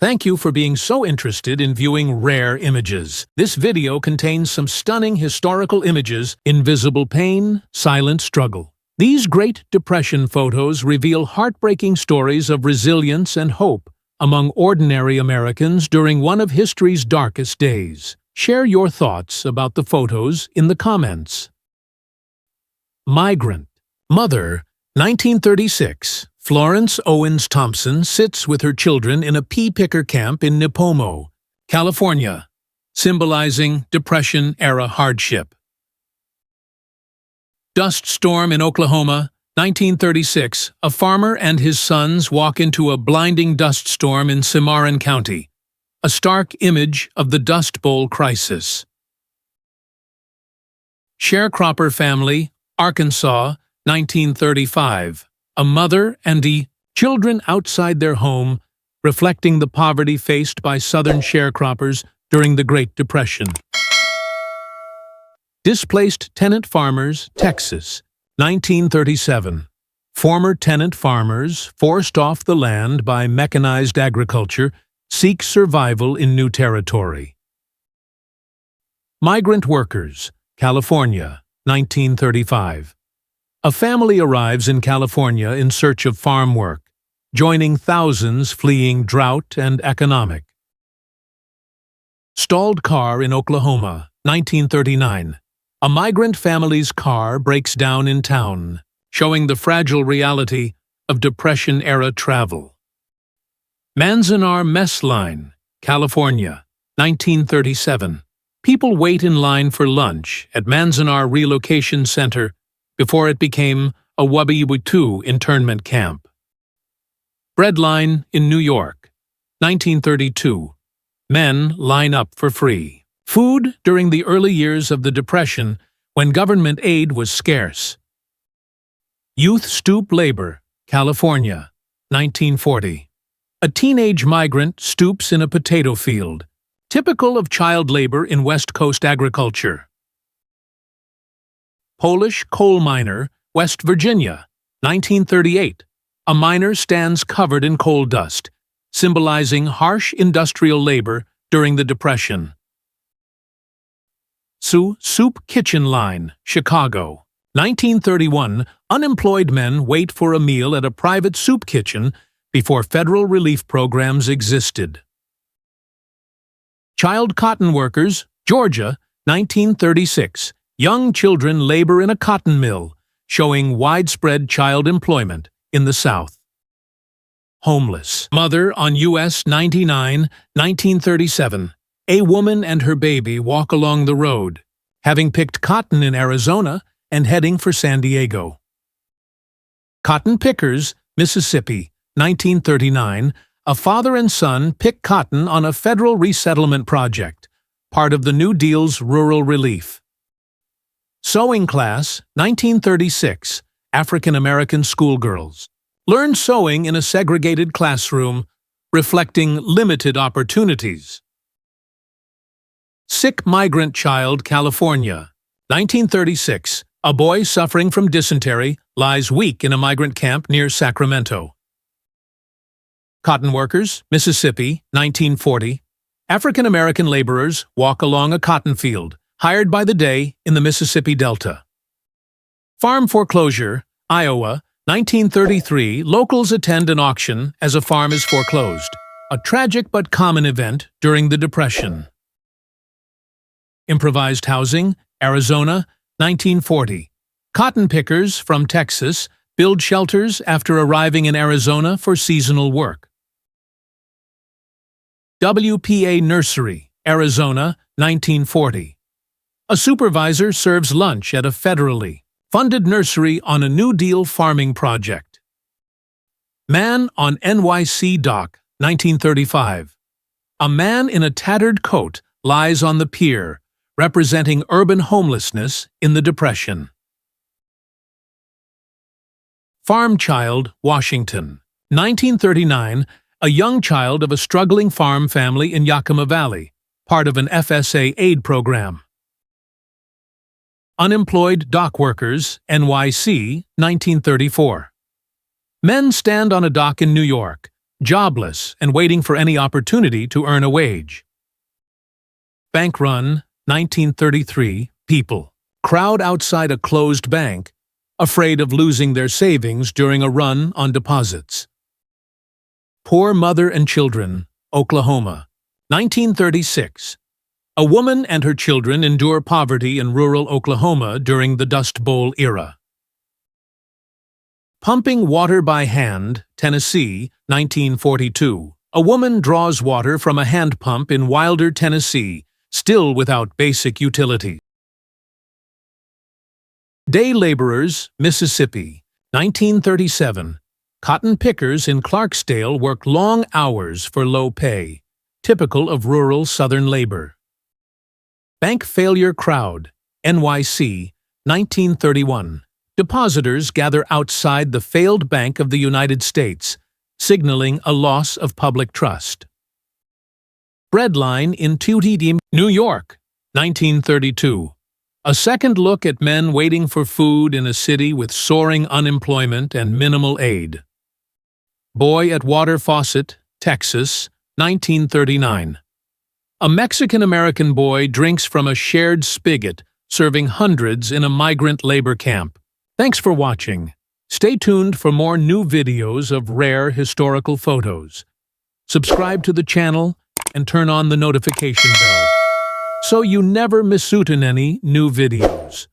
Thank you for being so interested in viewing rare images. This video contains some stunning historical images: invisible pain, silent struggle. These Great Depression photos reveal heartbreaking stories of resilience and hope among ordinary Americans during one of history's darkest days. Share your thoughts about the photos in the comments. Migrant Mother, 1936. Florence Owens Thompson sits with her children in a pea-picker camp in Nipomo, California, symbolizing Depression-era hardship. Dust storm in Oklahoma, 1936. A farmer and his sons walk into a blinding dust storm in Cimarron County, a stark image of the Dust Bowl crisis. Sharecropper family, Arkansas, 1935. A mother and children outside their home, reflecting the poverty faced by Southern sharecroppers during the Great Depression. Displaced tenant farmers, Texas, 1937. Former tenant farmers, forced off the land by mechanized agriculture, seek survival in new territory. Migrant workers, California, 1935. A family arrives in California in search of farm work, joining thousands fleeing drought and economic. Stalled car in Oklahoma, 1939. A migrant family's car breaks down in town, showing the fragile reality of Depression-era travel. Manzanar mess line, California, 1937. People wait in line for lunch at Manzanar Relocation Center before it became a WPA internment camp. Breadline in New York, 1932. Men line up for free food during the early years of the Depression, when government aid was scarce. Youth Stoop labor, California, 1940. A teenage migrant stoops in a potato field, typical of child labor in West Coast agriculture. Polish coal miner, West Virginia, 1938. A miner stands covered in coal dust, symbolizing harsh industrial labor during the Depression. Soup kitchen line, Chicago, 1931. Unemployed men wait for a meal at a private soup kitchen before federal relief programs existed. Child cotton workers, Georgia, 1936. Young children labor in a cotton mill, showing widespread child employment in the South. Homeless mother on US 99, 1937. A woman and her baby walk along the road, having picked cotton in Arizona and heading for San Diego. Cotton pickers, Mississippi, 1939. A father and son pick cotton on a federal resettlement project, part of the New Deal's rural relief. Sewing class, 1936. African-American schoolgirls learn sewing in a segregated classroom, reflecting limited opportunities. Sick migrant child, California, 1936. A boy suffering from dysentery lies weak in a migrant camp near Sacramento. Cotton workers, Mississippi, 1940. African-American laborers walk along a cotton field, hired by the day in the Mississippi Delta. Farm foreclosure, Iowa, 1933. Locals attend an auction as a farm is foreclosed, a tragic but common event during the Depression. Improvised housing, Arizona, 1940. Cotton pickers from Texas build shelters after arriving in Arizona for seasonal work. WPA Nursery, Arizona, 1940. A supervisor serves lunch at a federally funded nursery on a New Deal farming project. Man on NYC Dock, 1935. A man in a tattered coat lies on the pier, representing urban homelessness in the Depression. Farm child, Washington, 1939. A young child of a struggling farm family in Yakima Valley, part of an FSA aid program. Unemployed dock workers, NYC, 1934. Men stand on a dock in New York, jobless and waiting for any opportunity to earn a wage. Bank run, 1933, people. Crowd outside a closed bank, afraid of losing their savings during a run on deposits. Poor mother and children, Oklahoma, 1936. A woman and her children endure poverty in rural Oklahoma during the Dust Bowl era. Pumping water by hand, Tennessee, 1942. A woman draws water from a hand pump in Wilder, Tennessee, still without basic utility. Day laborers, Mississippi, 1937. Cotton pickers in Clarksdale work long hours for low pay, typical of rural Southern labor. Bank failure crowd, NYC, 1931. Depositors gather outside the failed Bank of the United States, signaling a loss of public trust. Breadline in Tuolumne, New York, 1932. A second look at men waiting for food in a city with soaring unemployment and minimal aid. Boy at Water Faucet, Texas, 1939. A Mexican-American boy drinks from a shared spigot, serving hundreds in a migrant labor camp. Thanks for watching. Stay tuned for more new videos of rare historical photos. Subscribe to the channel and turn on the notification bell so you never miss out on any new videos.